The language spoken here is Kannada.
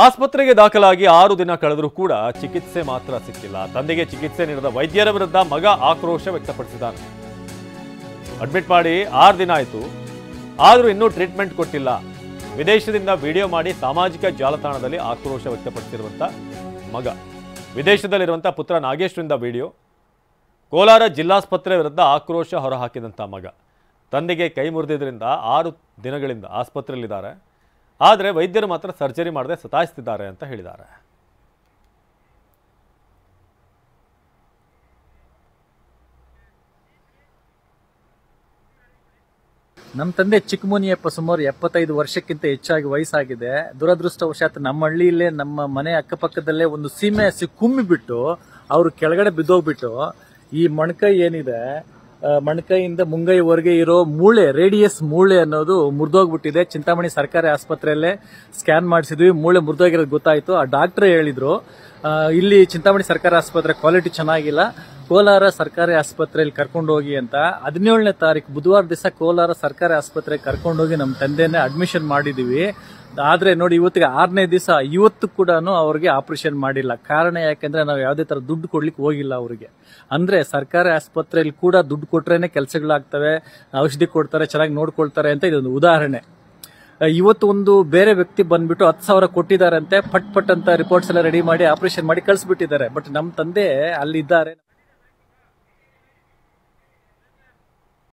ಆಸ್ಪತ್ರೆಗೆ ದಾಖಲಾಗಿ 6 ದಿನ ಕಳೆದರೂ ಕೂಡ ಚಿಕಿತ್ಸೆ ಮಾತ್ರ ಸಿಕ್ಕಿಲ್ಲ. ತಂದೆಗೆ ಚಿಕಿತ್ಸೆ ನೀಡದ ವೈದ್ಯರ ವಿರುದ್ಧ ಮಗ ಆಕ್ರೋಶ ವ್ಯಕ್ತಪಡಿಸಿದ್ದಾನೆ. ಅಡ್ಮಿಟ್ ಮಾಡಿ 6 ದಿನ ಆಯಿತು, ಆದರೂ ಇನ್ನೂ ಟ್ರೀಟ್ಮೆಂಟ್ ಕೊಟ್ಟಿಲ್ಲ. ವಿದೇಶದಿಂದ ವಿಡಿಯೋ ಮಾಡಿ ಸಾಮಾಜಿಕ ಜಾಲತಾಣದಲ್ಲಿ ಆಕ್ರೋಶ ವ್ಯಕ್ತಪಡಿಸಿರುವಂತ ಮಗ, ವಿದೇಶದಲ್ಲಿರುವಂಥ ಪುತ್ರ ನಾಗೇಶ್ವರಿಂದ ವಿಡಿಯೋ, ಕೋಲಾರ ಜಿಲ್ಲಾಸ್ಪತ್ರೆ ವಿರುದ್ಧ ಆಕ್ರೋಶ ಹೊರಹಾಕಿದಂಥ ಮಗ. ತಂದೆಗೆ ಕೈ ಮುರಿದಿದ್ದರಿಂದ 6 ದಿನಗಳಿಂದ ಆಸ್ಪತ್ರೆಯಲ್ಲಿದ್ದಾರೆ. ಆದರೆ ವೈದ್ಯರು ಮಾತ್ರ ಸರ್ಜರಿ ಮಾಡದೆ ಸತಾಯಿಸ್ತಿದ್ದಾರೆ ಅಂತ ಹೇಳಿದ್ದಾರೆ. ನಮ್ಮ ತಂದೆ ಚಿಕ್ಕಮುನಿಯಪ್ಪ ಸುಮಾರು 75 ವರ್ಷಕ್ಕಿಂತ ಹೆಚ್ಚಾಗಿ ವಯಸ್ಸಾಗಿದೆ. ದುರದೃಷ್ಟವಶಾತ್ ನಮ್ಮ ಹಳ್ಳಿಯಲ್ಲೇ ನಮ್ಮ ಮನೆ ಅಕ್ಕಪಕ್ಕದಲ್ಲೇ ಒಂದು ಸೀಮೆ ಹಸಿ ಕುಮ್ಮಿಬಿಟ್ಟು ಅವರು ಕೆಳಗಡೆ ಬಿದ್ದೋಗ್ಬಿಟ್ಟು ಈ ಮೊಣಕೈ ಏನಿದೆ, ಮೊಣಕೈಯಿಂದ ಮುಂಗೈವರೆಗೆ ಇರೋ ಮೂಳೆ, ರೇಡಿಯಸ್ ಮೂಳೆ ಅನ್ನೋದು ಮುರಿದೋಗ್ಬಿಟ್ಟಿದೆ. ಚಿಂತಾಮಣಿ ಸರ್ಕಾರಿ ಆಸ್ಪತ್ರೆಯಲ್ಲೇ ಸ್ಕ್ಯಾನ್ ಮಾಡಿಸಿದ್ವಿ, ಮೂಳೆ ಮುರಿದೋಗಿರೋದು ಗೊತ್ತಾಯ್ತು. ಆ ಡಾಕ್ಟ್ರೇ ಹೇಳಿದ್ರು ಇಲ್ಲಿ ಚಿಂತಾಮಣಿ ಸರ್ಕಾರಿ ಆಸ್ಪತ್ರೆ ಕ್ವಾಲಿಟಿ ಚೆನ್ನಾಗಿಲ್ಲ, ಕೋಲಾರ ಸರ್ಕಾರಿ ಆಸ್ಪತ್ರೆಯಲ್ಲಿ ಕರ್ಕೊಂಡೋಗಿ ಅಂತ. 17ನೇ ತಾರೀಕು ಬುಧವಾರ ದಿವಸ ಕೋಲಾರ ಸರ್ಕಾರಿ ಆಸ್ಪತ್ರೆಗೆ ಕರ್ಕೊಂಡೋಗಿ ನಮ್ಮ ತಂದೆನೇ ಅಡ್ಮಿಷನ್ ಮಾಡಿದೀವಿ. ಆದ್ರೆ ನೋಡಿ, ಇವತ್ತಿಗೆ 6ನೇ ದಿವಸ, ಇವತ್ತು ಕೂಡ ಅವ್ರಿಗೆ ಆಪರೇಷನ್ ಮಾಡಿಲ್ಲ. ಕಾರಣ ಯಾಕೆಂದ್ರೆ ನಾವು ಯಾವುದೇ ತರ ದುಡ್ಡು ಕೊಡ್ಲಿಕ್ಕೆ ಹೋಗಿಲ್ಲ ಅವ್ರಿಗೆ. ಅಂದ್ರೆ ಸರ್ಕಾರಿ ಆಸ್ಪತ್ರೆಯಲ್ಲಿ ಕೂಡ ದುಡ್ಡು ಕೊಟ್ರೇನೆ ಕೆಲಸಗಳಾಗ್ತವೆ, ಔಷಧಿ ಕೊಡ್ತಾರೆ, ಚೆನ್ನಾಗಿ ನೋಡ್ಕೊಳ್ತಾರೆ ಅಂತ ಇದೊಂದು ಉದಾಹರಣೆ. ಇವತ್ತು ಒಂದು ಬೇರೆ ವ್ಯಕ್ತಿ ಬಂದ್ಬಿಟ್ಟು 10,000 ಕೊಟ್ಟಿದ್ದಾರೆ ಅಂತೆ, ಪಟ್ ಅಂತ ರಿಪೋರ್ಟ್ಸ್ ಎಲ್ಲ ರೆಡಿ ಮಾಡಿ ಆಪರೇಷನ್ ಮಾಡಿ ಕಳಿಸ್ಬಿಟ್ಟಿದ್ದಾರೆ. ಬಟ್ ನಮ್ಮ ತಂದೆ ಅಲ್ಲಿದ್ದಾರೆ.